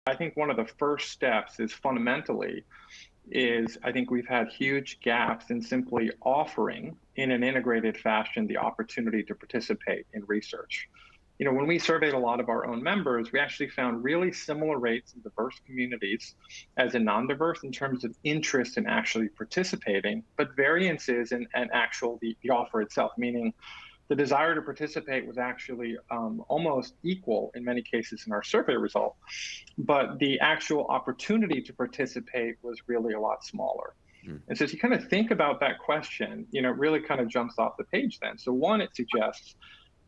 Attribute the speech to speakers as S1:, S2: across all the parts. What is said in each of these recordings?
S1: I think one of the first steps is fundamentally is I think we've had huge gaps in simply offering in an integrated fashion the opportunity to participate in research. When we surveyed a lot of our own members, we actually found really similar rates in diverse communities as in non-diverse in terms of interest in actually participating, but variances in actual the offer itself, meaning the desire to participate was actually almost equal in many cases in our survey result, but the actual opportunity to participate was really a lot smaller.
S2: Mm.
S1: And so as you kind of think about that question, it really kind of jumps off the page then. So one, it suggests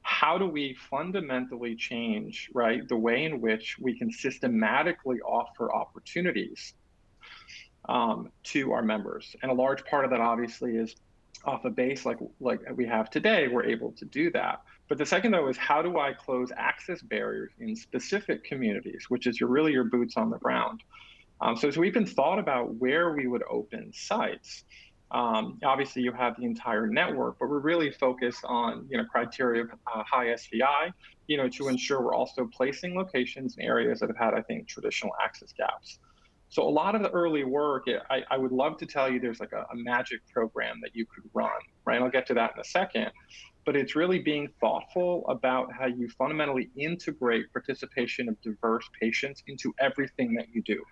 S1: how do we fundamentally change, right, the way in which we can systematically offer opportunities to our members. And a large part of that obviously is off a base like we have today, we're able to do that. But the second though is how do I close access barriers in specific communities, which is really your boots on the ground. So as we've been thought about where we would open sites, obviously you have the entire network, but we're really focused on criteria of high SVI, to ensure we're also placing locations in areas that have had, I think, traditional access gaps. So a lot of the early work, I would love to tell you there's like a magic program that you could run, right? And I'll get to that in a second. But it's really being thoughtful about how you fundamentally integrate participation of diverse patients into everything that you do.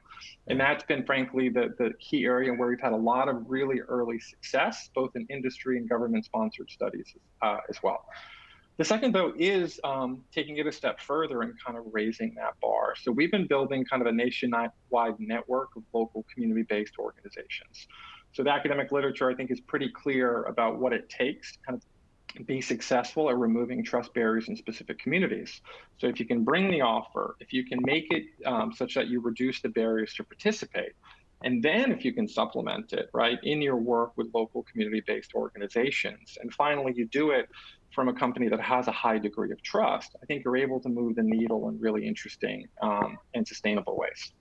S1: And
S2: Mm.
S1: that's been, frankly, the key area where we've had a lot of really early success, both in industry and government-sponsored studies as well. The second, though, is taking it a step further and kind of raising that bar. So we've been building kind of a nationwide network of local community-based organizations. So the academic literature, I think, is pretty clear about what it takes to kind of be successful at removing trust barriers in specific communities. So if you can bring the offer, if you can make it such that you reduce the barriers to participate, and then if you can supplement it, right, in your work with local community-based organizations, and finally you do it from a company that has a high degree of trust, I think you're able to move the needle in really interesting and sustainable ways.